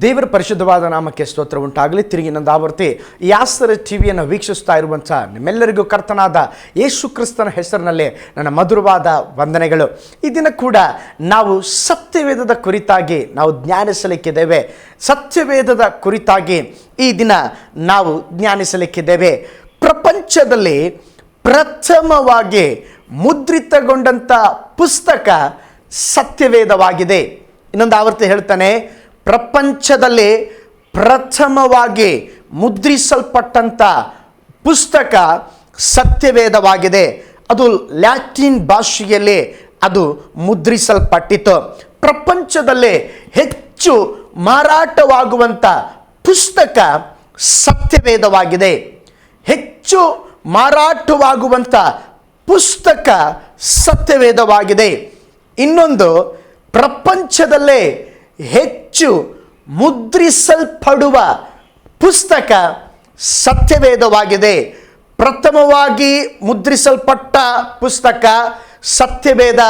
ದೇವರ ಪರಿಶುದ್ಧವಾದ ನಾಮಕ್ಕೆ ಸ್ತೋತ್ರ ಉಂಟಾಗಲಿ. ತಿರುಗಿ ನಂದಾವರ್ತಿ ಯಾಸ್ತರ ಟಿವಿಯನ್ನು ವೀಕ್ಷಿಸ್ತಾ ಇರುವಂಥ ನಿಮ್ಮೆಲ್ಲರಿಗೂ ಕರ್ತನಾದ ಯೇಸು ಕ್ರಿಸ್ತನ ಹೆಸರಿನಲ್ಲಿ ನನ್ನ ಮಧುರವಾದ ವಂದನೆಗಳು. ಈ ದಿನ ಕೂಡ ನಾವು ಸತ್ಯವೇದದ ಕುರಿತಾಗಿ ನಾವು ಧ್ಯಾನಿಸಲಿಕ್ಕಿದ್ದೇವೆ. ಸತ್ಯವೇದದ ಕುರಿತಾಗಿ ಈ ದಿನ ನಾವು ಧ್ಯಾನಿಸಲಿಕ್ಕಿದ್ದೇವೆ. ಪ್ರಪಂಚದಲ್ಲಿ ಪ್ರಥಮವಾಗಿ ಮುದ್ರಿತಗೊಂಡಂಥ ಪುಸ್ತಕ ಸತ್ಯವೇದವಾಗಿದೆ. ಇನ್ನೊಂದು ಆವರ್ತಿ ಹೇಳ್ತಾನೆ, ಪ್ರಪಂಚದಲ್ಲಿ ಪ್ರಥಮವಾಗಿ ಮುದ್ರಿಸಲ್ಪಟ್ಟಂಥ ಪುಸ್ತಕ ಸತ್ಯವೇದವಾಗಿದೆ. ಅದು ಲ್ಯಾಟಿನ್ ಭಾಷೆಯಲ್ಲಿ ಅದು ಮುದ್ರಿಸಲ್ಪಟ್ಟಿತು. ಪ್ರಪಂಚದಲ್ಲಿ ಹೆಚ್ಚು ಮಾರಾಟವಾಗುವಂಥ ಪುಸ್ತಕ ಸತ್ಯವೇದವಾಗಿದೆ. ಹೆಚ್ಚು ಮಾರಾಟವಾಗುವಂಥ ಪುಸ್ತಕ ಸತ್ಯವೇದವಾಗಿದೆ. ಇನ್ನೊಂದು, ಪ್ರಪಂಚದಲ್ಲೇ ಹೆಚ್ಚು ಮುದ್ರಿಸಲ್ಪಡುವ ಪುಸ್ತಕ ಸತ್ಯವೇದವಾಗಿದೆ. ಪ್ರಥಮವಾಗಿ ಮುದ್ರಿಸಲ್ಪಟ್ಟ ಪುಸ್ತಕ ಸತ್ಯವೇದ.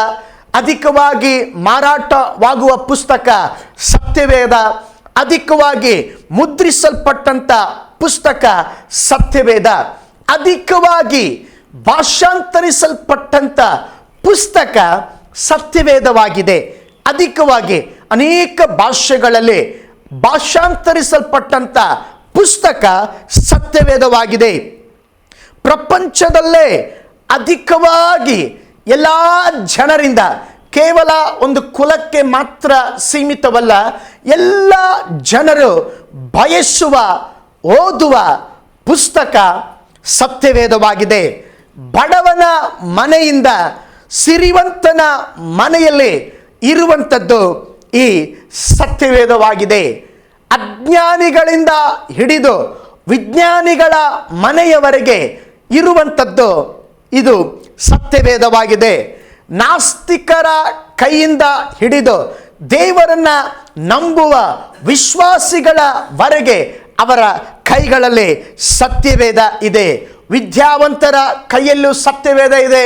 ಅಧಿಕವಾಗಿ ಮಾರಾಟವಾಗುವ ಪುಸ್ತಕ ಸತ್ಯವೇದ. ಅಧಿಕವಾಗಿ ಮುದ್ರಿಸಲ್ಪಟ್ಟಂಥ ಪುಸ್ತಕ ಸತ್ಯವೇದ. ಅಧಿಕವಾಗಿ ಭಾಷಾಂತರಿಸಲ್ಪಟ್ಟಂಥ ಪುಸ್ತಕ ಸತ್ಯವೇದವಾಗಿದೆ. ಅಧಿಕವಾಗಿ ಅನೇಕ ಭಾಷೆಗಳಲ್ಲಿ ಭಾಷಾಂತರಿಸಲ್ಪಟ್ಟಂಥ ಪುಸ್ತಕ ಸತ್ಯವೇದವಾಗಿದೆ. ಪ್ರಪಂಚದಲ್ಲೇ ಅಧಿಕವಾಗಿ ಎಲ್ಲ ಜನರಿಂದ, ಕೇವಲ ಒಂದು ಕುಲಕ್ಕೆ ಮಾತ್ರ ಸೀಮಿತವಲ್ಲ, ಎಲ್ಲ ಜನರು ಬಯಸುವ ಓದುವ ಪುಸ್ತಕ ಸತ್ಯವೇದವಾಗಿದೆ. ಬಡವನ ಮನೆಯಿಂದ ಸಿರಿವಂತನ ಮನೆಯಲ್ಲಿ ಇರುವಂಥದ್ದು ಈ ಸತ್ಯವೇದವಾಗಿದೆ. ಅಜ್ಞಾನಿಗಳಿಂದ ಹಿಡಿದು ವಿಜ್ಞಾನಿಗಳ ಮನೆಯವರೆಗೆ ಇರುವಂಥದ್ದು ಇದು ಸತ್ಯವೇದವಾಗಿದೆ. ನಾಸ್ತಿಕರ ಕೈಯಿಂದ ಹಿಡಿದು ದೇವರನ್ನ ನಂಬುವ ವಿಶ್ವಾಸಿಗಳವರೆಗೆ ಅವರ ಕೈಗಳಲ್ಲಿ ಸತ್ಯವೇದ ಇದೆ. ವಿದ್ಯಾವಂತರ ಕೈಯಲ್ಲೂ ಸತ್ಯವೇದ ಇದೆ.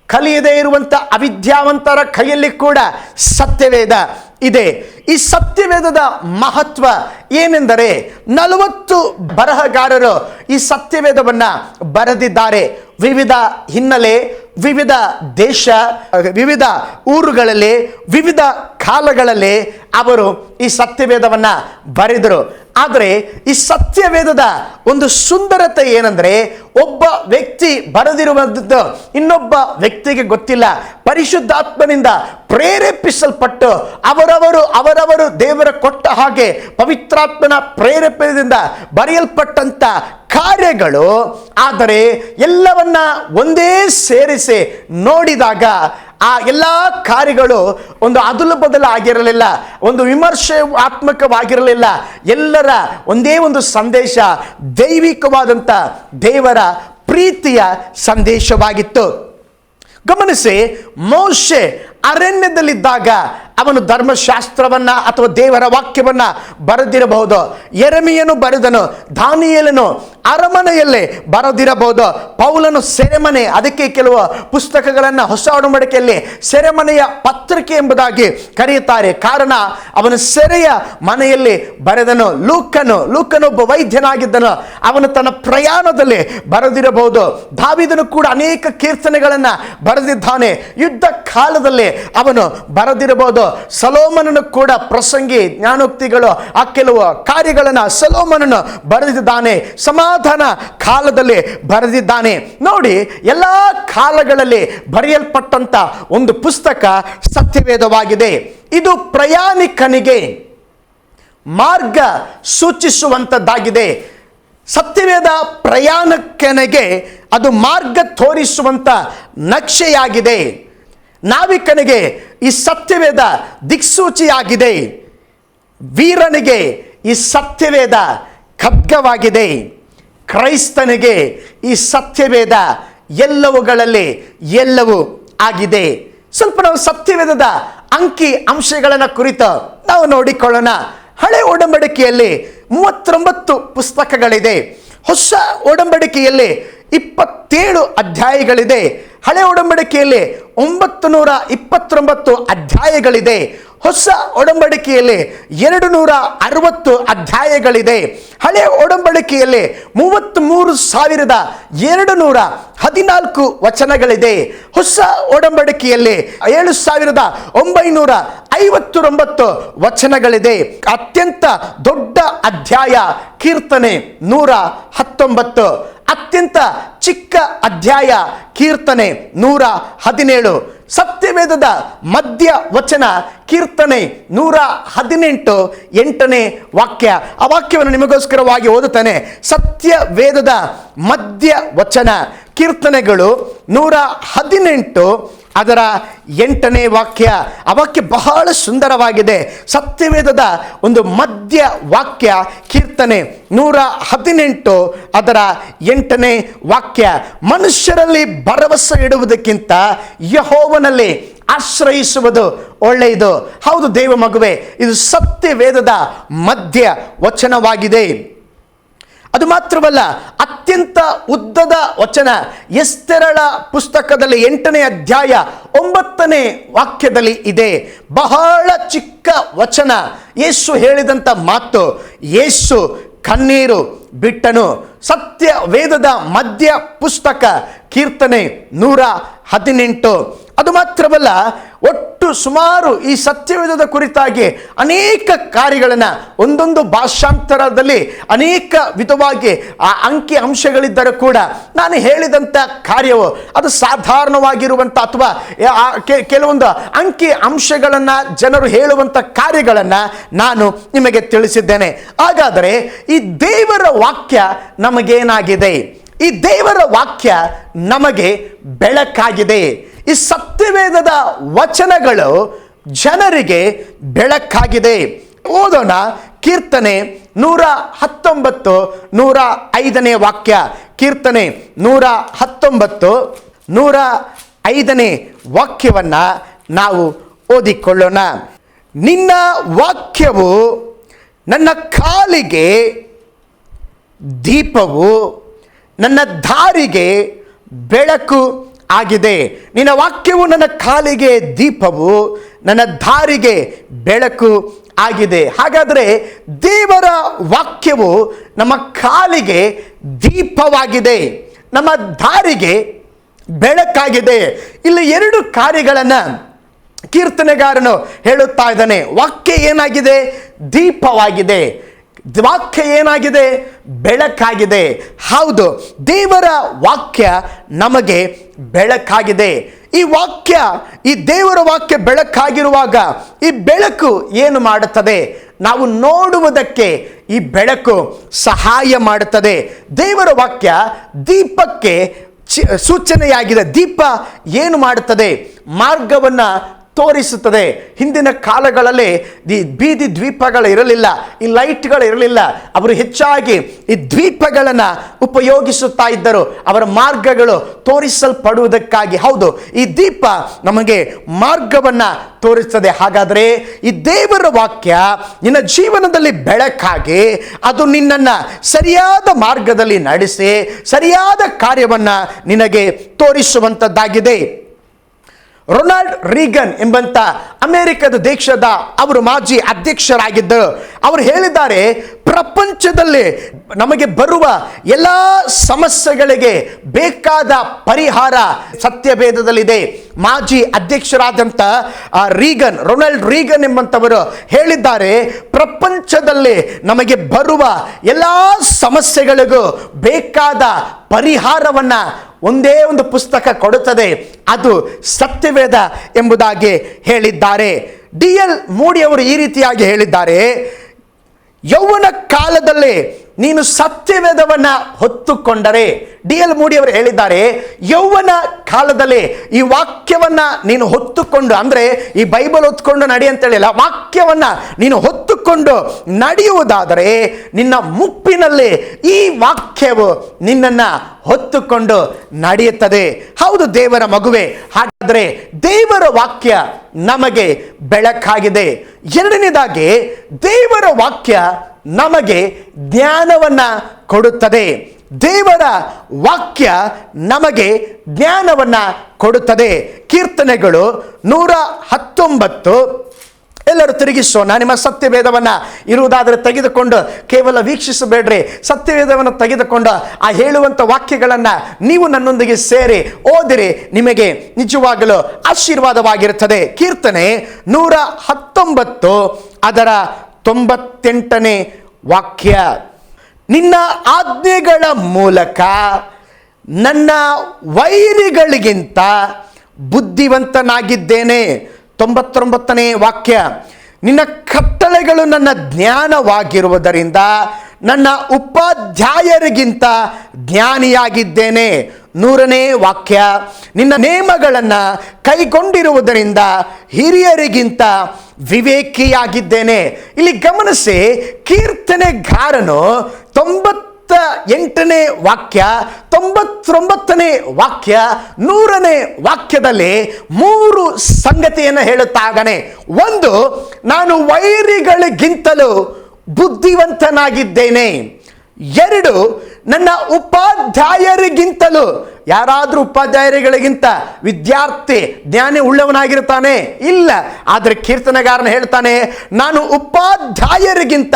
ಕಲಿಯದೇ ಇರುವಂಥ ಅವಿದ್ಯಾವಂತರ ಕೈಯಲ್ಲಿ ಕೂಡ ಸತ್ಯವೇದ ಇದೆ. ಈ ಸತ್ಯವೇದದ ಮಹತ್ವ ಏನೆಂದರೆ, 40 ಬರಹಗಾರರು ಈ ಸತ್ಯವೇದವನ್ನು ಬರೆದಿದ್ದಾರೆ. ವಿವಿಧ ಹಿನ್ನೆಲೆ, ವಿವಿಧ ದೇಶ, ವಿವಿಧ ಊರುಗಳಲ್ಲಿ, ವಿವಿಧ ಕಾಲಗಳಲ್ಲಿ ಅವರು ಈ ಸತ್ಯವೇದವನ್ನು ಬರೆದರು. ಆದರೆ ಈ ಸತ್ಯವೇದದ ಒಂದು ಸುಂದರತೆ ಏನಂದರೆ, ಒಬ್ಬ ವ್ಯಕ್ತಿ ಬರೆದಿರುವಂಥದ್ದು ಇನ್ನೊಬ್ಬ ವ್ಯಕ್ತಿಗೆ ಗೊತ್ತಿಲ್ಲ. ಪರಿಶುದ್ಧಾತ್ಮನಿಂದ ಪ್ರೇರೇಪಿಸಲ್ಪಟ್ಟು ಅವರವರು ದೇವರ ಕೊಟ್ಟ ಹಾಗೆ ಪವಿತ್ರಾತ್ಮನ ಪ್ರೇರೇಪಣೆಯಿಂದ ಬರೆಯಲ್ಪಟ್ಟಂಥ ಕಾರ್ಯಗಳು. ಆದರೆ ಎಲ್ಲವನ್ನ ಒಂದೇ ಸೇರಿಸಿ ನೋಡಿದಾಗ ಆ ಎಲ್ಲ ಕಾರ್ಯಗಳು ಒಂದು ಅದಲು ಬದಲು ಆಗಿರಲಿಲ್ಲ, ಒಂದು ವಿಮರ್ಶಾತ್ಮಕವಾಗಿರಲಿಲ್ಲ. ಎಲ್ಲರ ಒಂದೇ ಒಂದು ಸಂದೇಶ, ದೈವಿಕವಾದಂಥ ದೇವರ ಪ್ರೀತಿಯ ಸಂದೇಶವಾಗಿತ್ತು. ಗಮನಿಸಿ, ಮೋಶೆ ಅರಣ್ಯದಲ್ಲಿದ್ದಾಗ ಅವನು ಧರ್ಮಶಾಸ್ತ್ರವನ್ನ ಅಥವಾ ದೇವರ ವಾಕ್ಯವನ್ನ ಬರೆದಿರಬಹುದು. ಯೆರೆಮೀಯನು ಬರೆದನು. ದಾನಿಯೇಲನು ಅರಮನೆಯಲ್ಲೇ ಬರೆದಿರಬಹುದು. ಪೌಲನು ಸೆರೆಮನೆ, ಅದಕ್ಕೆ ಕೆಲವು ಪುಸ್ತಕಗಳನ್ನು ಹೊಸ ಒಡಂಬಡಿಕೆಯಲ್ಲಿ ಸೆರೆಮನೆಯ ಪತ್ರಿಕೆ ಎಂಬುದಾಗಿ ಕರೆಯುತ್ತಾರೆ. ಕಾರಣ ಅವನು ಸೆರೆಯ ಮನೆಯಲ್ಲಿ ಬರೆದನು. ಲೂಕನು ಒಬ್ಬ ವೈದ್ಯನಾಗಿದ್ದನು. ಅವನು ತನ್ನ ಪ್ರಯಾಣದಲ್ಲಿ ಬರೆದಿರಬಹುದು. ದಾವೀದನು ಕೂಡ ಅನೇಕ ಕೀರ್ತನೆಗಳನ್ನು ಬರೆದಿದ್ದಾನೆ. ಯುದ್ಧ ಕಾಲದಲ್ಲಿ ಅವನು ಬರೆದಿರಬಹುದು. ಸೊಲೊಮೋನನು ಕೂಡ ಪ್ರಸಂಗಿ, ಜ್ಞಾನೋಕ್ತಿಗಳು, ಆ ಕೆಲವು ಕಾರ್ಯಗಳನ್ನು ಸೊಲೊಮೋನನು ಬರೆದಿದ್ದಾನೆ. ಸಮಾಧಾನ ಕಾಲದಲ್ಲಿ ಬರೆದಿದ್ದಾನೆ. ನೋಡಿ, ಎಲ್ಲ ಕಾಲಗಳಲ್ಲಿ ಬರೆಯಲ್ಪಟ್ಟಂತ ಒಂದು ಪುಸ್ತಕ ಸತ್ಯವೇದವಾಗಿದೆ. ಇದು ಪ್ರಯಾಣಿಕನಿಗೆ ಮಾರ್ಗ ಸೂಚಿಸುವಂಥದ್ದಾಗಿದೆ. ಸತ್ಯವೇದ ಪ್ರಯಾಣಿಕನಿಗೆ ಅದು ಮಾರ್ಗ ತೋರಿಸುವಂಥ ನಕ್ಷೆಯಾಗಿದೆ. ನಾವಿಕನಿಗೆ ಈ ಸತ್ಯವೇದ ದಿಕ್ಸೂಚಿಯಾಗಿದೆ. ವೀರನಿಗೆ ಈ ಸತ್ಯವೇದ ಖಡ್ಗವಾಗಿದೆ. ಕ್ರೈಸ್ತನಿಗೆ ಈ ಸತ್ಯವೇದ ಎಲ್ಲವುಗಳಲ್ಲಿ ಎಲ್ಲವೂ ಆಗಿದೆ. ಸ್ವಲ್ಪ ನಾವು ಸತ್ಯವೇದದ ಅಂಕಿ ಅಂಶಗಳನ್ನು ಕುರಿತು ನಾವು ನೋಡಿಕೊಳ್ಳೋಣ. ಹಳೆ ಒಡಂಬಡಿಕೆಯಲ್ಲಿ 39 ಪುಸ್ತಕಗಳಿದೆ. ಹೊಸ ಒಡಂಬಡಿಕೆಯಲ್ಲಿ 27 ಅಧ್ಯಾಯಗಳಿದೆ. ಹಳೆ ಒಡಂಬಡಿಕೆಯಲ್ಲಿ 929 ಅಧ್ಯಾಯಗಳಿದೆ. ಹೊಸ ಒಡಂಬಡಿಕೆಯಲ್ಲಿ 260 ಅಧ್ಯಾಯಗಳಿದೆ. ಹಳೆಯ ಒಡಂಬಡಿಕೆಯಲ್ಲಿ 33,214 ವಚನಗಳಿದೆ. ಹೊಸ ಒಡಂಬಡಿಕೆಯಲ್ಲಿ 7,959 ವಚನಗಳಿದೆ. ಅತ್ಯಂತ ದೊಡ್ಡ ಅಧ್ಯಾಯ ಕೀರ್ತನೆ 119. ಅತ್ಯಂತ ಚಿಕ್ಕ ಅಧ್ಯಾಯ ಕೀರ್ತನೆ 117. ಸತ್ಯವೇದದ ಮಧ್ಯ ವಚನ ಕೀರ್ತನೆ 118 8ನೇ ವಾಕ್ಯ. ಆ ವಾಕ್ಯವನ್ನು ನಿಮಗೋಸ್ಕರವಾಗಿ ಓದುತ್ತಾನೆ. ಸತ್ಯವೇದದ ಮಧ್ಯ ವಚನ ಕೀರ್ತನೆಗಳು 118 ಅದರ 8ನೇ ವಾಕ್ಯ. ಆ ವಾಕ್ಯ ಬಹಳ ಸುಂದರವಾಗಿದೆ. ಸತ್ಯವೇದದ ಒಂದು ಮಧ್ಯ ವಾಕ್ಯ ಕೀರ್ತನೆ 118 ಅದರ 8ನೇ ವಾಕ್ಯ. ಮನುಷ್ಯರಲ್ಲಿ ಭರವಸೆ ಇಡುವುದಕ್ಕಿಂತ ಯೆಹೋವನಲ್ಲಿ ಆಶ್ರಯಿಸುವುದು ಒಳ್ಳೆಯದು. ಹೌದು ದೇವ ಮಗುವೆ, ಇದು ಸತ್ಯವೇದದ ಮಧ್ಯ ವಚನವಾಗಿದೆ. ಅದು ಮಾತ್ರವಲ್ಲ, ಅತ್ಯಂತ ಉದ್ದದ ವಚನ ಎಸ್ತೇರಳ ಪುಸ್ತಕದಲ್ಲಿ 8ನೇ ಅಧ್ಯಾಯ 9ನೇ ವಾಕ್ಯದಲ್ಲಿ ಇದೆ. ಬಹಳ ಚಿಕ್ಕ ವಚನ. ಯೇಸು ಹೇಳಿದಂಥ ಮಾತು, ಯೇಸು ಕಣ್ಣೀರು ಬಿಟ್ಟನು. ಸತ್ಯವೇದದ ಮಧ್ಯ ಪುಸ್ತಕ ಕೀರ್ತನೆ 118. ಅದು ಮಾತ್ರವಲ್ಲ, ಒಟ್ಟು ಸುಮಾರು ಈ ಸತ್ಯವೇದದ ಕುರಿತಾಗಿ ಅನೇಕ ಕಾರ್ಯಗಳನ್ನು ಒಂದೊಂದು ಭಾಷಾಂತರದಲ್ಲಿ ಅನೇಕ ವಿಧವಾಗಿ ಆ ಅಂಕಿ ಅಂಶಗಳಿದ್ದರೂ ಕೂಡ ನಾನು ಹೇಳಿದಂಥ ಕಾರ್ಯವು ಅದು ಸಾಧಾರಣವಾಗಿರುವಂಥ ಅಥವಾ ಕೆಲವೊಂದು ಅಂಕಿ ಅಂಶಗಳನ್ನು ಜನರು ಹೇಳುವಂಥ ಕಾರ್ಯಗಳನ್ನು ನಾನು ನಿಮಗೆ ತಿಳಿಸಿದ್ದೇನೆ. ಹಾಗಾದರೆ ಈ ದೇವರ ವಾಕ್ಯ ನಮಗೇನಾಗಿದೆ? ಈ ದೇವರ ವಾಕ್ಯ ನಮಗೆ ಬೆಳಕಾಗಿದೆ. ಈ ಸತ್ಯವೇದದ ವಚನಗಳು ಜನರಿಗೆ ಬೆಳಕಾಗಿದೆ. ಓದೋಣ. ಕೀರ್ತನೆ 119 105ನೇ ವಾಕ್ಯ. ಕೀರ್ತನೆ 119 105ನೇ ವಾಕ್ಯವನ್ನು ನಾವು ಓದಿಕೊಳ್ಳೋಣ. ನಿನ್ನ ವಾಕ್ಯವು ನನ್ನ ಕಾಲಿಗೆ ದೀಪವು, ನನ್ನ ದಾರಿಗೆ ಬೆಳಕು ಆಗಿದೆ. ನಿನ್ನ ವಾಕ್ಯವು ನನ್ನ ಕಾಲಿಗೆ ದೀಪವು, ನನ್ನ ದಾರಿಗೆ ಬೆಳಕು ಆಗಿದೆ. ಹಾಗಾದರೆ ದೇವರ ವಾಕ್ಯವು ನಮ್ಮ ಕಾಲಿಗೆ ದೀಪವಾಗಿದೆ, ನಮ್ಮ ದಾರಿಗೆ ಬೆಳಕಾಗಿದೆ. ಇಲ್ಲಿ 2 ಕಾರ್ಯಗಳನ್ನು ಕೀರ್ತನೆಗಾರನು ಹೇಳುತ್ತಾ ಇದ್ದಾನೆ. ವಾಕ್ಯ ಏನಾಗಿದೆ? ದೀಪವಾಗಿದೆ. ವಾಕ್ಯ ಏನಾಗಿದೆ? ಬೆಳಕಾಗಿದೆ. ಹೌದು, ದೇವರ ವಾಕ್ಯ ನಮಗೆ ಬೆಳಕಾಗಿದೆ. ಈ ವಾಕ್ಯ, ಈ ದೇವರ ವಾಕ್ಯ ಬೆಳಕಾಗಿರುವಾಗ ಈ ಬೆಳಕು ಏನು ಮಾಡುತ್ತದೆ? ನಾವು ನೋಡುವುದಕ್ಕೆ ಈ ಬೆಳಕು ಸಹಾಯ ಮಾಡುತ್ತದೆ. ದೇವರ ವಾಕ್ಯ ದೀಪಕ್ಕೆ ಸೂಚನೆಯಾಗಿದೆ. ದೀಪ ಏನು ಮಾಡುತ್ತದೆ? ಮಾರ್ಗವನ್ನು ತೋರಿಸುತ್ತದೆ. ಹಿಂದಿನ ಕಾಲಗಳಲ್ಲಿ ಈ ಬೀದಿ ದ್ವೀಪಗಳು ಇರಲಿಲ್ಲ, ಈ ಲೈಟ್ಗಳು ಇರಲಿಲ್ಲ. ಅವರು ಹೆಚ್ಚಾಗಿ ಈ ದ್ವೀಪಗಳನ್ನು ಉಪಯೋಗಿಸುತ್ತಾ ಇದ್ದರು, ಅವರ ಮಾರ್ಗಗಳು ತೋರಿಸಲ್ಪಡುವುದಕ್ಕಾಗಿ. ಹೌದು, ಈ ದೀಪ ನಮಗೆ ಮಾರ್ಗವನ್ನು ತೋರಿಸ್ತದೆ. ಹಾಗಾದರೆ ಈ ದೇವರ ವಾಕ್ಯ ನಿನ್ನ ಜೀವನದಲ್ಲಿ ಬೆಳಕಾಗಿ ಅದು ನಿನ್ನನ್ನು ಸರಿಯಾದ ಮಾರ್ಗದಲ್ಲಿ ನಡೆಸಿ ಸರಿಯಾದ ಕಾರ್ಯವನ್ನು ನಿನಗೆ ತೋರಿಸುವಂಥದ್ದಾಗಿದೆ. ರೊನಾಲ್ಡ್ ರೀಗನ್ ಎಂಬಂತ ಅಮೆರಿಕದ ದೇಶದ ಅವರು ಮಾಜಿ ಅಧ್ಯಕ್ಷರಾಗಿದ್ದರು. ಅವರು ಹೇಳಿದ್ದಾರೆ, ಪ್ರಪಂಚದಲ್ಲಿ ನಮಗೆ ಬರುವ ಎಲ್ಲ ಸಮಸ್ಯೆಗಳಿಗೆ ಬೇಕಾದ ಪರಿಹಾರ ಸತ್ಯವೇದದಲ್ಲಿದೆ. ಮಾಜಿ ಅಧ್ಯಕ್ಷರಾದಂಥ ರೊನಾಲ್ಡ್ ರೀಗನ್ ಎಂಬಂಥವರು ಹೇಳಿದ್ದಾರೆ, ಪ್ರಪಂಚದಲ್ಲಿ ನಮಗೆ ಬರುವ ಎಲ್ಲ ಸಮಸ್ಯೆಗಳಿಗೂ ಬೇಕಾದ ಪರಿಹಾರವನ್ನು ಒಂದೇ ಒಂದು ಪುಸ್ತಕ ಕೊಡುತ್ತದೆ, ಅದು ಸತ್ಯವೇದ ಎಂಬುದಾಗಿ ಹೇಳಿದ್ದಾರೆ. D.L. ಮೂಡಿ ಅವರು ಈ ರೀತಿಯಾಗಿ ಹೇಳಿದ್ದಾರೆ, ಯೌವನ ಕಾಲದಲ್ಲಿ ನೀನು ಸತ್ಯವೇದವನ್ನು ಹೊತ್ತುಕೊಂಡರೆ, D.L. ಮೂಡಿ ಅವರು ಹೇಳಿದ್ದಾರೆ, ಯೌವನ ಕಾಲದಲ್ಲಿ ಈ ವಾಕ್ಯವನ್ನು ನೀನು ಹೊತ್ತುಕೊಂಡು, ಅಂದರೆ ಈ ಬೈಬಲ್ ಹೊತ್ತುಕೊಂಡು ನಡಿ ಅಂತ ಹೇಳಿಲ್ಲ, ವಾಕ್ಯವನ್ನು ನೀನು ಹೊತ್ತುಕೊಂಡು ನಡೆಯುವುದಾದರೆ ನಿನ್ನ ಮುಪ್ಪಿನಲ್ಲಿ ಈ ವಾಕ್ಯವು ನಿನ್ನನ್ನು ಹೊತ್ತುಕೊಂಡು ನಡೆಯುತ್ತದೆ. ಹೌದು ದೇವರ ಮಗುವೆ, ಹಾಗಾದರೆ ದೇವರ ವಾಕ್ಯ ನಮಗೆ ಬೆಳಕಾಗಿದೆ. ಎರಡನೇದಾಗಿ, ದೇವರ ವಾಕ್ಯ ನಮಗೆ ಜ್ಞಾನವನ್ನು ಕೊಡುತ್ತದೆ. ದೇವರ ವಾಕ್ಯ ನಮಗೆ ಜ್ಞಾನವನ್ನು ಕೊಡುತ್ತದೆ. ಕೀರ್ತನೆಗಳು 119 ಎಲ್ಲರೂ ತಿರುಗಿಸೋಣ. ನಿಮ್ಮ ಸತ್ಯವೇದವನ್ನು ಇರುವುದಾದರೆ ತೆಗೆದುಕೊಂಡು ಕೇವಲ ವೀಕ್ಷಿಸಬೇಡ್ರಿ, ಸತ್ಯವೇದವನ್ನು ತೆಗೆದುಕೊಂಡು ಆ ಹೇಳುವಂಥ ವಾಕ್ಯಗಳನ್ನು ನೀವು ನನ್ನೊಂದಿಗೆ ಸೇರಿ ಓದಿರಿ, ನಿಮಗೆ ನಿಜವಾಗಲೂ ಆಶೀರ್ವಾದವಾಗಿರುತ್ತದೆ. ಕೀರ್ತನೆ 119 ಅದರ 98ನೇ ವಾಕ್ಯ. ನಿನ್ನ ಆಜ್ಞೆಗಳ ಮೂಲಕ ನನ್ನ ವೈರಿಗಳಿಗಿಂತ ಬುದ್ಧಿವಂತನಾಗಿದ್ದೇನೆ. 99ನೇ ವಾಕ್ಯ. ನಿನ್ನ ಕಟ್ಟಳೆಗಳು ನನ್ನ ಜ್ಞಾನವಾಗಿರುವುದರಿಂದ ನನ್ನ ಉಪಾಧ್ಯಾಯರಿಗಿಂತ ಜ್ಞಾನಿಯಾಗಿದ್ದೇನೆ. 100ನೇ ವಾಕ್ಯ. ನಿನ್ನ ನೇಮಗಳನ್ನು ಕೈಗೊಂಡಿರುವುದರಿಂದ ಹಿರಿಯರಿಗಿಂತ ವಿವೇಕಿಯಾಗಿದ್ದೇನೆ. ಇಲ್ಲಿ ಗಮನಿಸಿ, ಕೀರ್ತನೆಗಾರನು 98ನೇ ವಾಕ್ಯ, 99ನೇ ವಾಕ್ಯ, 100ನೇ ವಾಕ್ಯದಲ್ಲಿ 3 ಸಂಗತಿಯನ್ನು ಹೇಳುತ್ತಾಗನೆ. ಒಂದು, ನಾನು ವೈರಿಗಳಿಗಿಂತಲೂ ಬುದ್ಧಿವಂತನಾಗಿದ್ದೇನೆ. 2, ನನ್ನ ಉಪಾಧ್ಯಾಯರಿಗಿಂತಲೂ. ಯಾರಾದರೂ ಉಪಾಧ್ಯಾಯರಿಗಳಿಗಿಂತ ವಿದ್ಯಾರ್ಥಿ ಜ್ಞಾನ ಉಳ್ಳವನಾಗಿರ್ತಾನೆ? ಇಲ್ಲ. ಆದರೆ ಕೀರ್ತನೆಗಾರನ ಹೇಳ್ತಾನೆ, ನಾನು ಉಪಾಧ್ಯಾಯರಿಗಿಂತ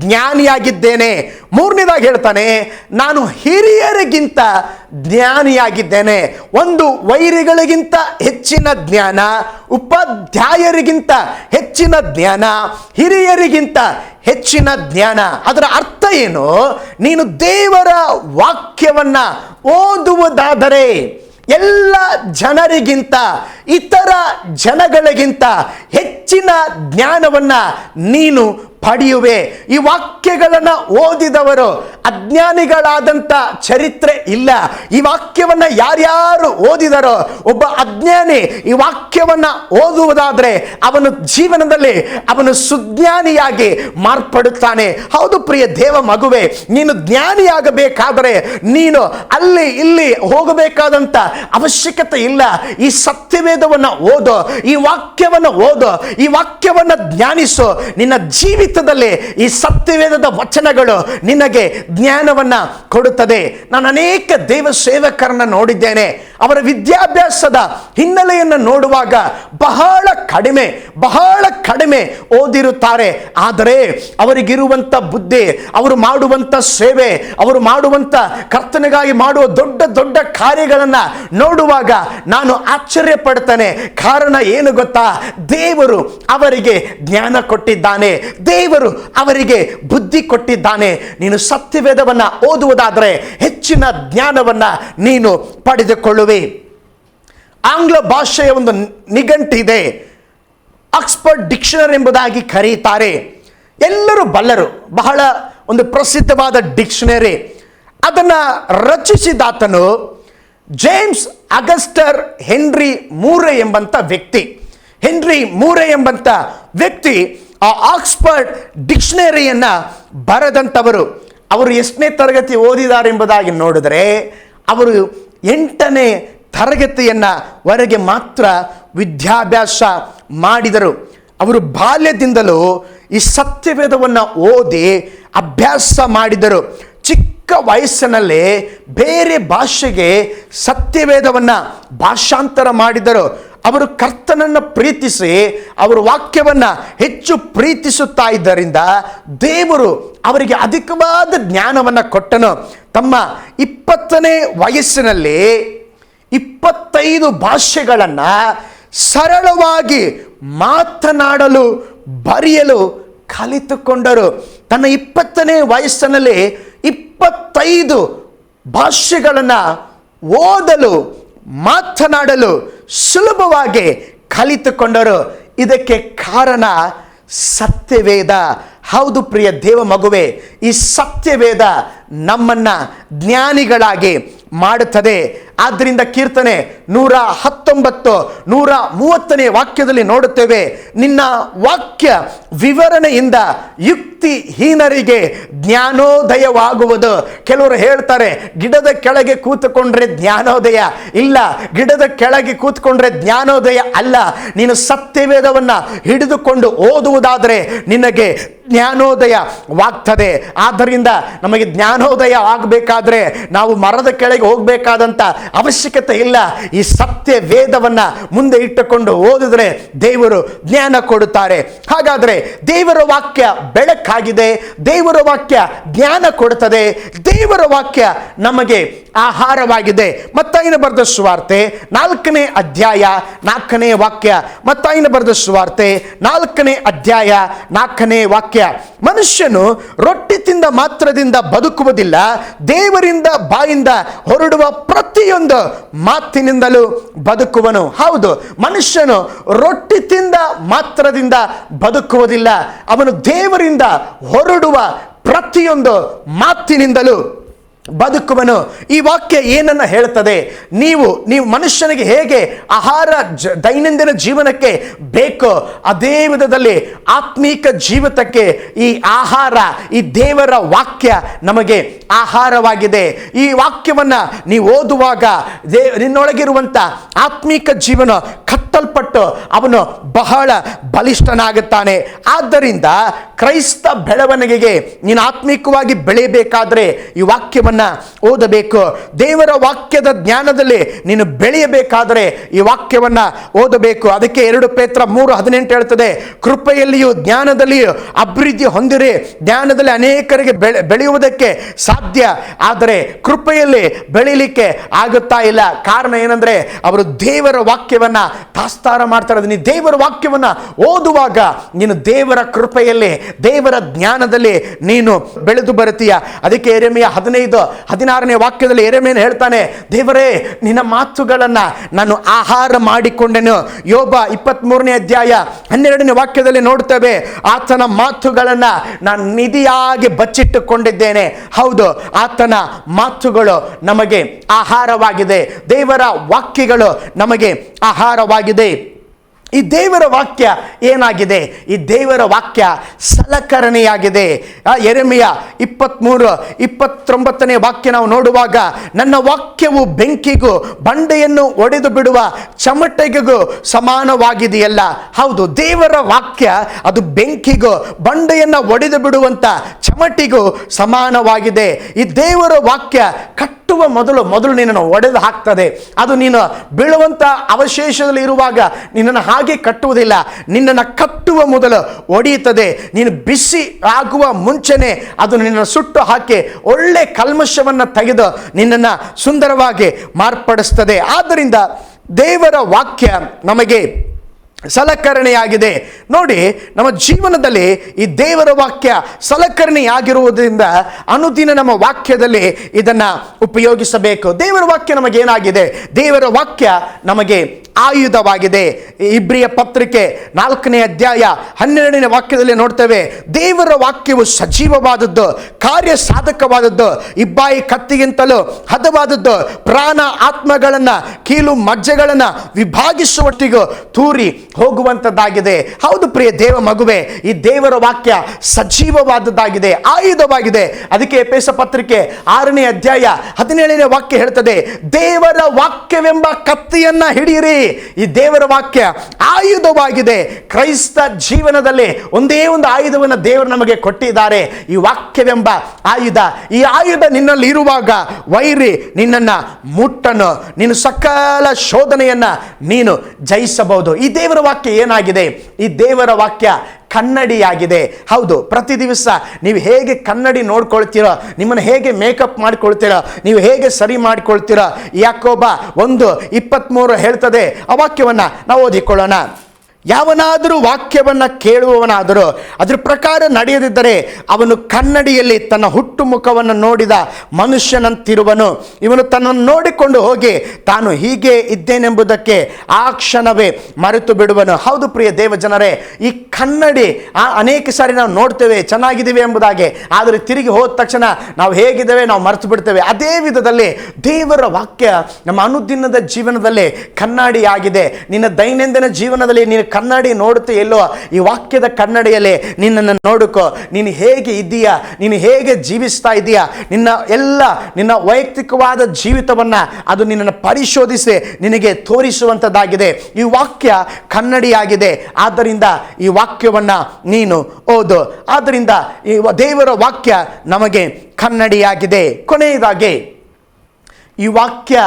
ಜ್ಞಾನಿಯಾಗಿದ್ದೇನೆ. 3ನೇದಾಗಿ ಹೇಳ್ತಾನೆ, ನಾನು ಹಿರಿಯರಿಗಿಂತ ಜ್ಞಾನಿಯಾಗಿದ್ದೇನೆ. ಒಂದು, ವೈರಿಗಳಿಗಿಂತ ಹೆಚ್ಚಿನ ಜ್ಞಾನ, ಉಪಾಧ್ಯಾಯರಿಗಿಂತ ಹೆಚ್ಚಿನ ಜ್ಞಾನ, ಹಿರಿಯರಿಗಿಂತ ಹೆಚ್ಚಿನ ಜ್ಞಾನ. ಅದರ ಅರ್ಥ ಏನು? ನೀನು ದೇವರ ವಾಕ್ಯವನ್ನ ಓದುವುದಾದರೆ ಎಲ್ಲ ಜನರಿಗಿಂತ, ಇತರ ಜನಗಳಿಗಿಂತ ಹೆಚ್ಚಿನ ಜ್ಞಾನವನ್ನ ನೀನು ಪಡೆಯುವೆ. ಈ ವಾಕ್ಯಗಳನ್ನು ಓದಿದವರು ಅಜ್ಞಾನಿಗಳಾದಂಥ ಚರಿತ್ರೆ ಇಲ್ಲ. ಈ ವಾಕ್ಯವನ್ನ ಯಾರ್ಯಾರು ಓದಿದರೋ, ಒಬ್ಬ ಅಜ್ಞಾನಿ ಈ ವಾಕ್ಯವನ್ನ ಓದುವುದಾದ್ರೆ ಅವನು ಜೀವನದಲ್ಲಿ ಅವನು ಸುಜ್ಞಾನಿಯಾಗಿ ಮಾರ್ಪಡುತ್ತಾನೆ. ಹೌದು ಪ್ರಿಯ ದೇವ ಮಗುವೆ, ನೀನು ಜ್ಞಾನಿಯಾಗಬೇಕಾದರೆ ನೀನು ಅಲ್ಲಿ ಇಲ್ಲಿ ಹೋಗಬೇಕಾದಂತ ಅವಶ್ಯಕತೆ ಇಲ್ಲ. ಈ ಸತ್ಯವೇದವನ್ನು ಓದೋ, ಈ ವಾಕ್ಯವನ್ನು ಓದೋ, ಈ ವಾಕ್ಯವನ್ನು ಧ್ಯಾನಿಸೋ. ನಿನ್ನ ಜೀವಿತದಲ್ಲಿ ಈ ಸತ್ಯವೇದದ ವಚನಗಳು ನಿನಗೆ ಜ್ಞಾನವನ್ನ ಕೊಡುತ್ತದೆ. ನಾನು ಅನೇಕ ದೇವ ಸೇವಕರನ್ನ ನೋಡಿದ್ದೇನೆ. ಅವರ ವಿದ್ಯಾಭ್ಯಾಸದ ಹಿನ್ನೆಲೆಯನ್ನು ನೋಡುವಾಗ ಬಹಳ ಕಡಿಮೆ ಓದಿರುತ್ತಾರೆ. ಆದರೆ ಅವರಿಗಿರುವಂತ ಬುದ್ಧಿ, ಅವರು ಮಾಡುವಂತ ಸೇವೆ, ಅವರು ಮಾಡುವಂತ ಕರ್ತನೆಗಾಗಿ ಮಾಡುವ ದೊಡ್ಡ ದೊಡ್ಡ ಕಾರ್ಯಗಳನ್ನ ನೋಡುವಾಗ ನಾನು ಆಶ್ಚರ್ಯ ಪಡ್ತೇನೆ. ಕಾರಣ ಏನು ಗೊತ್ತಾ? ದೇವರು ಅವರಿಗೆ ಜ್ಞಾನ ಕೊಟ್ಟಿದ್ದಾನೆ, ದೇವರು ಅವರಿಗೆ ಬುದ್ಧಿ ಕೊಟ್ಟಿದ್ದಾನೆ. ನೀನು ಸತ್ಯವೇದವನ್ನ ಓದುವುದಾದರೆ ಹೆಚ್ಚಿನ ಜ್ಞಾನವನ್ನ ನೀನು ಪಡೆದುಕೊಳ್ಳುವೆ. ಆಂಗ್ಲ ಭಾಷೆಯ ಒಂದು ನಿಘಂಟಿದೆ, ಆಕ್ಸ್ಫರ್ಡ್ ಡಿಕ್ಷನರಿ ಎಂಬುದಾಗಿ ಕರೆಯುತ್ತಾರೆ. ಎಲ್ಲರೂ ಬಲ್ಲರು, ಬಹಳ ಒಂದು ಪ್ರಸಿದ್ಧವಾದ ಡಿಕ್ಷನರಿ. ಅದನ್ನ ರಚಿಸಿದಾತನು ಜೇಮ್ಸ್ ಅಗಸ್ಟರ್ ಹೆನ್ರಿ ಮೂರೆ ಎಂಬಂತ ವ್ಯಕ್ತಿ. ಹೆನ್ರಿ ಮೂರೆ ಎಂಬಂತ ವ್ಯಕ್ತಿ ಆ ಆಕ್ಸ್ಫರ್ಡ್ ಡಿಕ್ಷನರಿಯನ್ನ ಬರೆದಂಥವರು. ಅವರು ಎಷ್ಟನೇ ತರಗತಿ ಓದಿದ್ದಾರೆ ಎಂಬುದಾಗಿ ನೋಡಿದರೆ ಅವರು 8ನೇ ತರಗತಿಯವರೆಗೆ ಮಾತ್ರ ವಿದ್ಯಾಭ್ಯಾಸ ಮಾಡಿದರು. ಅವರು ಬಾಲ್ಯದಿಂದಲೂ ಈ ಸತ್ಯವೇದವನ್ನು ಓದಿ ಅಭ್ಯಾಸ ಮಾಡಿದರು. ಚಿಕ್ಕ ವಯಸ್ಸಿನಲ್ಲಿ ಬೇರೆ ಭಾಷೆಗೆ ಸತ್ಯವೇದವನ್ನು ಭಾಷಾಂತರ ಮಾಡಿದರು. ಅವರು ಕರ್ತನನ್ನು ಪ್ರೀತಿಸಿ ಅವರ ವಾಕ್ಯವನ್ನು ಹೆಚ್ಚು ಪ್ರೀತಿಸುತ್ತಾ ಇದ್ದರಿಂದ ದೇವರು ಅವರಿಗೆ ಅಧಿಕವಾದ ಜ್ಞಾನವನ್ನು ಕೊಟ್ಟನು. ತಮ್ಮ 20ನೇ ವಯಸ್ಸಿನಲ್ಲಿ 25 ಭಾಷೆಗಳನ್ನು ಸರಳವಾಗಿ ಮಾತನಾಡಲು ಬರೆಯಲು ಕಲಿತುಕೊಂಡರು. ತನ್ನ 20ನೇ ವಯಸ್ಸಿನಲ್ಲಿ 25 ಭಾಷೆಗಳನ್ನು ಓದಲು ಮಾತನಾಡಲು ಸುಲಭವಾಗಿ ಕಲಿತುಕೊಂಡರು. ಇದಕ್ಕೆ ಕಾರಣ ಸತ್ಯವೇದ. ಹೌದು ಪ್ರಿಯ ದೇವ ಮಗುವೆ, ಈ ಸತ್ಯವೇದ ನಮ್ಮನ್ನ ಜ್ಞಾನಿಗಳಾಗಿ ಮಾಡುತ್ತದೆ. ಆದ್ದರಿಂದ ಕೀರ್ತನೆ 119 130ನೇ ವಾಕ್ಯದಲ್ಲಿ ನೋಡುತ್ತೇವೆ, ನಿನ್ನ ವಾಕ್ಯ ವಿವರಣೆಯಿಂದ ಯುಕ್ತಿಹೀನರಿಗೆ ಜ್ಞಾನೋದಯವಾಗುವುದು. ಕೆಲವರು ಹೇಳ್ತಾರೆ ಗಿಡದ ಕೆಳಗೆ ಕೂತುಕೊಂಡ್ರೆ ಜ್ಞಾನೋದಯ. ಇಲ್ಲ, ಗಿಡದ ಕೆಳಗೆ ಕೂತ್ಕೊಂಡ್ರೆ ಜ್ಞಾನೋದಯ ಅಲ್ಲ. ನೀನು ಸತ್ಯವೇದವನ್ನ ಹಿಡಿದುಕೊಂಡು ಓದುವುದಾದರೆ ನಿನಗೆ ಜ್ಞಾನೋದಯವಾಗ್ತದೆ. ಆದ್ದರಿಂದ ನಮಗೆ ಜ್ಞಾನೋದಯ ಆಗಬೇಕಾದ್ರೆ ನಾವು ಮರದ ಕೆಳಗೆ ಹೋಗಬೇಕಾದಂಥ ಅವಶ್ಯಕತೆ ಇಲ್ಲ. ಈ ಸತ್ಯ ವೇದವನ್ನ ಮುಂದೆ ಇಟ್ಟುಕೊಂಡು ಓದಿದ್ರೆ ದೇವರು ಜ್ಞಾನ ಕೊಡುತ್ತಾರೆ. ಹಾಗಾದ್ರೆ ದೇವರ ವಾಕ್ಯ ಬೆಳಕಾಗಿದೆ, ದೇವರ ವಾಕ್ಯ ಜ್ಞಾನ ಕೊಡುತ್ತದೆ, ದೇವರ ವಾಕ್ಯ ನಮಗೆ ಆಹಾರವಾಗಿದೆ. ಮತ್ತಾಯನ ಬರೆದ ಸುವಾರ್ತೆ 4ನೇ ಅಧ್ಯಾಯ 4ನೇ ವಾಕ್ಯ. ಮತ್ತಾಯನ ಬರೆದ ಸುವಾರ್ತೆ 4ನೇ ಅಧ್ಯಾಯ 4ನೇ ವಾಕ್ಯ. ಮನುಷ್ಯನು ರೊಟ್ಟಿ ತಿಂದ ಮಾತ್ರದಿಂದ ಬದುಕುವುದಿಲ್ಲ, ದೇವರಿಂದ ಬಾಯಿಂದ ಹೊರಡುವ ಪ್ರತಿಯೊಂದು ಮಾತಿನಿಂದಲೂ ಬದುಕುವನು. ಹೌದು, ಮನುಷ್ಯನು ರೊಟ್ಟಿ ತಿಂದ ಮಾತ್ರದಿಂದ ಬದುಕುವುದಿಲ್ಲ, ಅವನು ದೇವರಿಂದ ಹೊರಡುವ ಪ್ರತಿಯೊಂದು ಮಾತಿನಿಂದಲೂ ಬದುಕುವನು. ಈ ವಾಕ್ಯ ಏನನ್ನ ಹೇಳ್ತದೆ? ನೀವು ಮನುಷ್ಯನಿಗೆ ಹೇಗೆ ಆಹಾರ ದೈನಂದಿನ ಜೀವನಕ್ಕೆ ಬೇಕೋ ಅದೇ ವಿಧದಲ್ಲಿ ಆತ್ಮೀಕ ಜೀವಿತಕ್ಕೆ ಈ ಆಹಾರ, ಈ ದೇವರ ವಾಕ್ಯ ನಮಗೆ ಆಹಾರವಾಗಿದೆ. ಈ ವಾಕ್ಯವನ್ನ ನೀವು ಓದುವಾಗ ನಿನ್ನೊಳಗಿರುವಂತ ಆತ್ಮೀಕ ಜೀವನ ಕಟ್ಟಲ್ಪಟ್ಟು ಅವನು ಬಹಳ ಬಲಿಷ್ಠನಾಗುತ್ತಾನೆ. ಆದ್ದರಿಂದ ಕ್ರೈಸ್ತ ಬೆಳವಣಿಗೆಗೆ ನೀನು ಆತ್ಮೀಕವಾಗಿ ಬೆಳೆಯಬೇಕಾದ್ರೆ ಈ ವಾಕ್ಯವನ್ನು ಓದಬೇಕು. ದೇವರ ವಾಕ್ಯದ ಜ್ಞಾನದಲ್ಲಿ ನೀನು ಬೆಳೆಯಬೇಕಾದರೆ ಈ ವಾಕ್ಯವನ್ನ ಓದಬೇಕು. ಅದಕ್ಕೆ 2 ಪೇತ್ರ 3:18 ಹೇಳ್ತದೆ, ಕೃಪೆಯಲ್ಲಿಯೂ ಜ್ಞಾನದಲ್ಲಿಯೂ ಅಭಿವೃದ್ಧಿ ಹೊಂದಿರಿ. ಜ್ಞಾನದಲ್ಲಿ ಅನೇಕರಿಗೆ ಬೆಳೆಯುವುದಕ್ಕೆ ಸಾಧ್ಯ, ಆದರೆ ಕೃಪೆಯಲ್ಲಿ ಬೆಳೀಲಿಕ್ಕೆ ಆಗುತ್ತಾ ಇಲ್ಲ. ಕಾರಣ ಏನಂದ್ರೆ ಅವರು ದೇವರ ವಾಕ್ಯವನ್ನ ತಾಸ್ತಾರ ಮಾಡ್ತಾರೆ. ನೀನು ದೇವರ ವಾಕ್ಯವನ್ನ ಓದುವಾಗ ನೀನು ದೇವರ ಕೃಪೆಯಲ್ಲಿ, ದೇವರ ಜ್ಞಾನದಲ್ಲಿ ನೀನು ಬೆಳೆದು ಬರುತ್ತೀಯ. ಅದಕ್ಕೆ ಯೆರೆಮೀಯ 15:16ನೇ ವಾಕ್ಯದಲ್ಲಿ ಯೆರೆಮೀಯನು ಹೇಳ್ತಾನೆ, ದೇವರೇ ನಿನ್ನ ಮಾತುಗಳನ್ನ ನಾನು ಆಹಾರ ಮಾಡಿಕೊಂಡೆನು. ಯೋಬ 23ನೇ ಅಧ್ಯಾಯ 12ನೇ ವಾಕ್ಯದಲ್ಲಿ ನೋಡ್ತೇವೆ, ಆತನ ಮಾತುಗಳನ್ನ ನಾನು ನಿಧಿಯಾಗಿ ಬಚ್ಚಿಟ್ಟುಕೊಂಡಿದ್ದೇನೆ. ಹೌದು, ಆತನ ಮಾತುಗಳು ನಮಗೆ ಆಹಾರವಾಗಿದೆ, ದೇವರ ವಾಕ್ಯಗಳು ನಮಗೆ ಆಹಾರವಾಗಿದೆ. ಈ ದೇವರ ವಾಕ್ಯ ಏನಾಗಿದೆ? ಈ ದೇವರ ವಾಕ್ಯ ಸಲಕರಣೆಯಾಗಿದೆ. ಯೆರೆಮೀಯ 23:29ನೇ ವಾಕ್ಯ ನಾವು ನೋಡುವಾಗ, ನನ್ನ ವಾಕ್ಯವು ಬೆಂಕಿಗೂ ಬಂಡೆಯನ್ನು ಒಡೆದು ಬಿಡುವ ಚಮಟೆಗೂ ಸಮಾನವಾಗಿದೆಯಲ್ಲ. ಹೌದು, ದೇವರ ವಾಕ್ಯ ಅದು ಬೆಂಕಿಗೂ ಬಂಡೆಯನ್ನು ಒಡೆದು ಬಿಡುವಂತ ಚಮಟಿಗೂ ಸಮಾನವಾಗಿದೆ. ಈ ದೇವರ ವಾಕ್ಯ ಕಟ್ಟುವ ಮೊದಲು ನಿನ್ನನ್ನು ಒಡೆದು ಹಾಕ್ತದೆ. ಅದು ನೀನು ಬೀಳುವಂತ ಅವಶೇಷದಲ್ಲಿ ಇರುವಾಗ ನಿನ್ನನ್ನು ಹಾಗೆ ಕಟ್ಟುವುದಿಲ್ಲ, ನಿನ್ನನ್ನು ಕಟ್ಟುವ ಮೊದಲು ಒಡೆಯುತ್ತದೆ. ನೀನು ಬಿಸಿ ಆಗುವ ಮುಂಚೆನೆ ಅದು ನಿನ್ನನ್ನು ಸುಟ್ಟು ಹಾಕಿ ಒಳ್ಳೆ ಕಲ್ಮಶವನ್ನು ತೆಗೆದು ನಿನ್ನನ್ನು ಸುಂದರವಾಗಿ ಮಾರ್ಪಡಿಸ್ತದೆ. ಆದ್ದರಿಂದ ದೇವರ ವಾಕ್ಯ ನಮಗೆ ಸಲಕರಣೆಯಾಗಿದೆ. ನೋಡಿ, ನಮ್ಮ ಜೀವನದಲ್ಲಿ ಈ ದೇವರ ವಾಕ್ಯ ಸಲಕರಣೆಯಾಗಿರುವುದರಿಂದ ಅನುದಿನ ನಮ್ಮ ವಾಕ್ಯದಲ್ಲಿ ಇದನ್ನ ಉಪಯೋಗಿಸಬೇಕು. ದೇವರ ವಾಕ್ಯ ನಮಗೇನಾಗಿದೆ? ದೇವರ ವಾಕ್ಯ ನಮಗೆ ಆಯುಧವಾಗಿದೆ. ಇಬ್ರಿಯ ಪತ್ರಿಕೆ 4ನೇ ಅಧ್ಯಾಯ 12ನೇ ವಾಕ್ಯದಲ್ಲಿ ನೋಡ್ತೇವೆ, ದೇವರ ವಾಕ್ಯವು ಸಜೀವವಾದದ್ದು, ಕಾರ್ಯ ಸಾಧಕವಾದದ್ದು, ಇಬ್ಬಾಯಿ ಕತ್ತಿಗಿಂತಲೂ ಹದವಾದದ್ದು, ಪ್ರಾಣ ಆತ್ಮಗಳನ್ನ ಕೀಲು ಮಜ್ಜೆಗಳನ್ನ ವಿಭಾಗಿಸುವಟ್ಟಿಗೂ ತೂರಿ ಹೋಗುವಂತದ್ದಾಗಿದೆ. ಹೌದು ಪ್ರಿಯ ದೇವ ಮಗುವೆ, ಈ ದೇವರ ವಾಕ್ಯ ಸಜೀವವಾದದ್ದಾಗಿದೆ, ಆಯುಧವಾಗಿದೆ. ಅದಕ್ಕೆ ಎಫೆಸ ಪತ್ರಿಕೆ 6ನೇ ಅಧ್ಯಾಯ 17ನೇ ವಾಕ್ಯ ಹೇಳ್ತದೆ, ದೇವರ ವಾಕ್ಯವೆಂಬ ಕತ್ತಿಯನ್ನ ಹಿಡಿಯಿರಿ. ಈ ದೇವರ ವಾಕ್ಯ ಆಯುಧವಾಗಿದೆ. ಕ್ರೈಸ್ತ ಜೀವನದಲ್ಲಿ ಒಂದೇ ಒಂದು ಆಯುಧವನ್ನು ದೇವರು ನಮಗೆ ಕೊಟ್ಟಿದ್ದಾರೆ, ಈ ವಾಕ್ಯವೆಂಬ ಆಯುಧ. ಈ ಆಯುಧ ನಿನ್ನಲ್ಲಿ ಇರುವಾಗ ವೈರಿ ನಿನ್ನನ್ನ ಮುಟ್ಟನು, ನೀನು ಸಕಲ ಶೋಧನೆಯನ್ನ ನೀನು ಜಯಿಸಬಹುದು. ಈ ದೇವರ ವಾಕ್ಯ ಏನಾಗಿದೆ? ಈ ದೇವರ ವಾಕ್ಯ ಕನ್ನಡಿಯಾಗಿದೆ. ಹೌದು, ಪ್ರತಿ ದಿವಸ ನೀವು ಹೇಗೆ ಕನ್ನಡಿ ನೋಡ್ಕೊಳ್ತೀರೋ, ನಿಮ್ಮನ್ನು ಹೇಗೆ ಮೇಕಪ್ ಮಾಡ್ಕೊಳ್ತೀರೋ, ನೀವು ಹೇಗೆ ಸರಿ ಮಾಡ್ಕೊಳ್ತೀರೋ, ಯಾಕೋಬ 1:23 ಹೇಳ್ತದೆ. ಆ ವಾಕ್ಯವನ್ನ ನಾವು ಓದಿಕೊಳ್ಳೋಣ. ಯಾವನಾದರೂ ವಾಕ್ಯವನ್ನ ಕೇಳುವವನಾದರೂ ಅದ್ರ ಪ್ರಕಾರ ನಡೆಯದಿದ್ದರೆ ಅವನು ಕನ್ನಡಿಯಲ್ಲಿ ತನ್ನ ಹುಟ್ಟು ಮುಖವನ್ನು ನೋಡಿದ ಮನುಷ್ಯನಂತಿರುವನು. ಇವನು ತನ್ನನ್ನು ನೋಡಿಕೊಂಡು ಹೋಗಿ ತಾನು ಹೀಗೆ ಇದ್ದೇನೆಂಬುದಕ್ಕೆ ಆ ಕ್ಷಣವೇ ಮರೆತು ಬಿಡುವನು. ಹೌದು ಪ್ರಿಯ ದೇವ ಜನರೇ, ಈ ಕನ್ನಡಿ ಅನೇಕ ಸಾರಿ ನಾವು ನೋಡ್ತೇವೆ ಚೆನ್ನಾಗಿದ್ದೀವಿ ಎಂಬುದಾಗಿ, ಆದರೆ ತಿರುಗಿ ಹೋದ ತಕ್ಷಣ ನಾವು ಹೇಗಿದ್ದೇವೆ ನಾವು ಮರೆತು ಬಿಡ್ತೇವೆ. ಅದೇ ವಿಧದಲ್ಲಿ ದೇವರ ವಾಕ್ಯ ನಮ್ಮ ಅನುದಿನದ ಜೀವನದಲ್ಲಿ ಕನ್ನಡಿಯಾಗಿದೆ. ನಿನ್ನ ದೈನಂದಿನ ಜೀವನದಲ್ಲಿ ನೀನು ಕನ್ನಡಿ ನೋಡುತ್ತೆ ಎಲ್ಲೋ, ಈ ವಾಕ್ಯದ ಕನ್ನಡಿಯಲ್ಲಿ ನಿನ್ನನ್ನು ನೋಡುಕೋ. ನೀನು ಹೇಗೆ ಇದ್ದೀಯಾ, ನೀನು ಹೇಗೆ ಜೀವಿಸ್ತಾ ಇದೀಯಾ, ನಿನ್ನ ವೈಯಕ್ತಿಕವಾದ ಜೀವಿತವನ್ನ ಅದು ನಿನ್ನನ್ನು ಪರಿಶೋಧಿಸಿ ನಿನಗೆ ತೋರಿಸುವಂತದ್ದಾಗಿದೆ. ಈ ವಾಕ್ಯ ಕನ್ನಡಿಯಾಗಿದೆ. ಆದ್ದರಿಂದ ಈ ವಾಕ್ಯವನ್ನ ನೀನು ಓದು. ಆದ್ದರಿಂದ ಈ ದೇವರ ವಾಕ್ಯ ನಮಗೆ ಕನ್ನಡಿಯಾಗಿದೆ. ಕೊನೆಯದಾಗಿ ಈ ವಾಕ್ಯ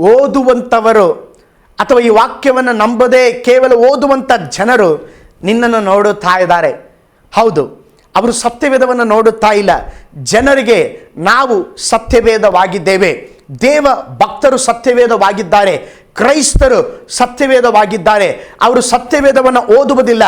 ಓದುವಂಥವರು ಅಥವಾ ಈ ವಾಕ್ಯವನ್ನು ನಂಬದೇ ಕೇವಲ ಓದುವಂಥ ಜನರು ನಿನ್ನನ್ನು ನೋಡುತ್ತಾ ಇದ್ದಾರೆ. ಹೌದು, ಅವರು ಸತ್ಯವೇದವನ್ನು ನೋಡುತ್ತಾ ಇಲ್ಲ. ಜನರಿಗೆ ನಾವು ಸತ್ಯವೇದವಾಗಿದ್ದೇವೆ, ದೇವ ಭಕ್ತರು ಸತ್ಯವೇದವಾಗಿದ್ದಾರೆ, ಕ್ರೈಸ್ತರು ಸತ್ಯವೇದವಾಗಿದ್ದಾರೆ. ಅವರು ಸತ್ಯವೇದವನ್ನು ಓದುವುದಿಲ್ಲ.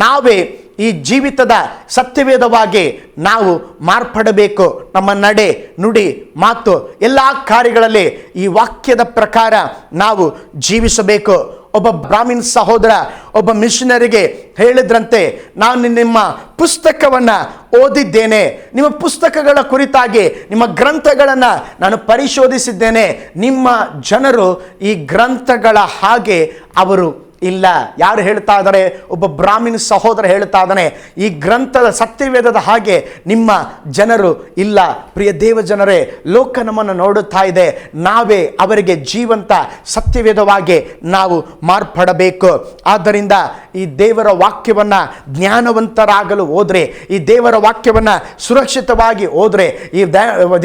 ನಾವೇ ಈ ಜೀವಿತದ ಸತ್ಯವೇದವಾಗಿ ನಾವು ಮಾರ್ಪಡಬೇಕು. ನಮ್ಮ ನಡೆ, ನುಡಿ, ಮಾತು ಎಲ್ಲ ಕಾರ್ಯಗಳಲ್ಲಿ ಈ ವಾಕ್ಯದ ಪ್ರಕಾರ ನಾವು ಜೀವಿಸಬೇಕು. ಒಬ್ಬ ಬ್ರಾಹ್ಮಣ ಸಹೋದರ ಒಬ್ಬ ಮಿಷನರಿಗೆ ಹೇಳಿದ್ರಂತೆ, ನಾನು ನಿಮ್ಮ ಪುಸ್ತಕವನ್ನು ಓದಿದ್ದೇನೆ, ನಿಮ್ಮ ಪುಸ್ತಕಗಳ ಕುರಿತಾಗಿ ನಿಮ್ಮ ಗ್ರಂಥಗಳನ್ನು ನಾನು ಪರಿಶೋಧಿಸಿದ್ದೇನೆ. ನಿಮ್ಮ ಜನರು ಈ ಗ್ರಂಥಗಳ ಹಾಗೆ ಅವರು ಇಲ್ಲ. ಯಾರು ಹೇಳ್ತಾ ಇದ್ದಾರೆ? ಒಬ್ಬ ಬ್ರಾಹ್ಮಣ ಸಹೋದರ ಹೇಳ್ತಾ ಇದ್ದಾನೆ, ಈ ಗ್ರಂಥದ ಸತ್ಯವೇದದ ಹಾಗೆ ನಿಮ್ಮ ಜನರು ಇಲ್ಲ. ಪ್ರಿಯ ದೇವ ಜನರೇ, ಲೋಕ ನಮ್ಮನ್ನು ನೋಡುತ್ತಾ ಇದೆ. ನಾವೇ ಅವರಿಗೆ ಜೀವಂತ ಸತ್ಯವೇದವಾಗಿ ನಾವು ಮಾರ್ಪಡಬೇಕು. ಆದ್ದರಿಂದ ಈ ದೇವರ ವಾಕ್ಯವನ್ನು ಜ್ಞಾನವಂತರಾಗಲು ಹೋದ್ರೆ, ಈ ದೇವರ ವಾಕ್ಯವನ್ನು ಸುರಕ್ಷಿತವಾಗಿ ಹೋದ್ರೆ, ಈ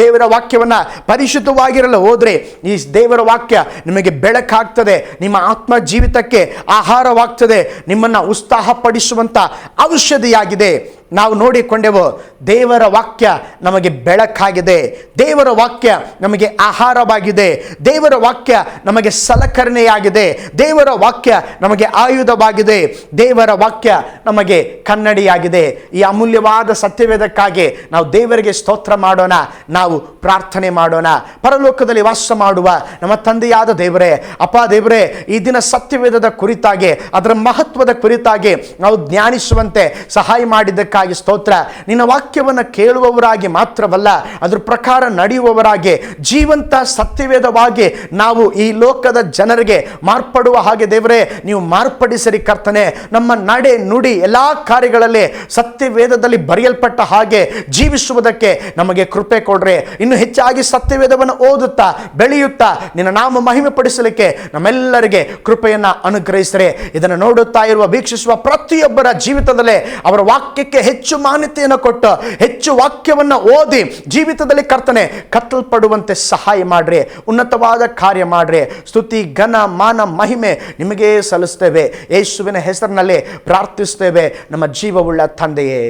ದೇವರ ವಾಕ್ಯವನ್ನು ಪರಿಶುದ್ಧವಾಗಿರಲು ಹೋದ್ರೆ, ಈ ದೇವರ ವಾಕ್ಯ ನಿಮಗೆ ಬೆಳಕಾಗ್ತದೆ, ನಿಮ್ಮ ಆತ್ಮ ಜೀವಿತಕ್ಕೆ ಆಹಾರವಾಗ್ತದೆ, ನಿಮ್ಮನ್ನು ಉತ್ಸಾಹಪಡಿಸುವಂಥ ಔಷಧಿಯಾಗಿದೆ. ನಾವು ನೋಡಿಕೊಂಡೆವು, ದೇವರ ವಾಕ್ಯ ನಮಗೆ ಬೆಳಕಾಗಿದೆ, ದೇವರ ವಾಕ್ಯ ನಮಗೆ ಆಹಾರವಾಗಿದೆ, ದೇವರ ವಾಕ್ಯ ನಮಗೆ ಸಲಕರಣೆಯಾಗಿದೆ, ದೇವರ ವಾಕ್ಯ ನಮಗೆ ಆಯುಧವಾಗಿದೆ, ದೇವರ ವಾಕ್ಯ ನಮಗೆ ಕನ್ನಡಿಯಾಗಿದೆ. ಈ ಅಮೂಲ್ಯವಾದ ಸತ್ಯವೇದಕ್ಕಾಗಿ ನಾವು ದೇವರಿಗೆ ಸ್ತೋತ್ರ ಮಾಡೋಣ, ನಾವು ಪ್ರಾರ್ಥನೆ ಮಾಡೋಣ. ಪರಲೋಕದಲ್ಲಿ ವಾಸ ಮಾಡುವ ನಮ್ಮ ತಂದೆಯಾದ ದೇವರೇ, ಅಪ್ಪ ದೇವರೇ, ಈ ದಿನ ಸತ್ಯವೇದದ ಕುರಿತಾಗಿ, ಅದರ ಮಹತ್ವದ ಕುರಿತಾಗಿ ನಾವು ಧ್ಯಾನಿಸುವಂತೆ ಸಹಾಯ ಮಾಡಿದ್ದಕ್ಕಾಗಿ ಸ್ತೋತ್ರ. ನಿನ್ನ ವಾಕ್ಯವನ್ನು ಕೇಳುವವರಾಗಿ ಮಾತ್ರವಲ್ಲ, ಅದರ ಪ್ರಕಾರ ನಡೆಯುವವರಾಗಿ, ಜೀವಂತ ಸತ್ಯವೇದವಾಗಿ ನಾವು ಈ ಲೋಕದ ಜನರಿಗೆ ಮಾರ್ಪಡುವ ಹಾಗೆ ದೇವರೇ ನೀವು ಮಾರ್ಪಡಿಸಿರಿ ಕರ್ತನೆ. ನಮ್ಮ ನಡೆ, ನುಡಿ, ಎಲ್ಲಾ ಕಾರ್ಯಗಳಲ್ಲಿ ಸತ್ಯವೇದದಲ್ಲಿ ಬರೆಯಲ್ಪಟ್ಟ ಹಾಗೆ ಜೀವಿಸುವುದಕ್ಕೆ ನಮಗೆ ಕೃಪೆ ಕೊಡ್ರೆ. ಇನ್ನು ಹೆಚ್ಚಾಗಿ ಸತ್ಯವೇದವನ್ನು ಓದುತ್ತಾ ಬೆಳೆಯುತ್ತಾ ನಿನ್ನ ನಾಮ ಮಹಿಮೆ ಪಡಿಸಲಿಕ್ಕೆ ನಮ್ಮೆಲ್ಲರಿಗೆ ಕೃಪೆಯನ್ನ ಅನುಗ್ರಹಿಸಿರೆ. ಇದನ್ನು ನೋಡುತ್ತಾ ಇರುವ, ವೀಕ್ಷಿಸುವ ಪ್ರತಿಯೊಬ್ಬರ ಜೀವಿತದಲ್ಲೇ ಅವರ ವಾಕ್ಯಕ್ಕೆ ಹೆಚ್ಚು ಮಾನ್ಯತೆಯನ್ನು ಕೊಟ್ಟು, ಹೆಚ್ಚು ವಾಕ್ಯವನ್ನು ಓದಿ ಜೀವಿತದಲ್ಲಿ ಕರ್ತನೆ ಕತ್ತಲ್ಪಡುವಂತೆ ಸಹಾಯ ಮಾಡ್ರಿ. ಉನ್ನತವಾದ ಕಾರ್ಯ ಮಾಡ್ರಿ. ಸ್ತುತಿ, ಘನ, ಮಾನ, ಮಹಿಮೆ ನಿಮಗೇ ಸಲ್ಲಿಸ್ತೇವೆ. ಯೇಸುವಿನ ಹೆಸರಿನಲ್ಲಿ ಪ್ರಾರ್ಥಿಸ್ತೇವೆ ನಮ್ಮ ಜೀವವುಳ್ಳ ತಂದೆಯೇ,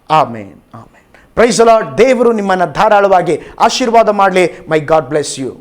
amen, amen. Praise the Lord. ದೇವರು ನಿಮ್ಮನ್ನು ಧಾರಾಳವಾಗಿ ಆಶೀರ್ವಾದ ಮಾಡಲಿ. My God bless you.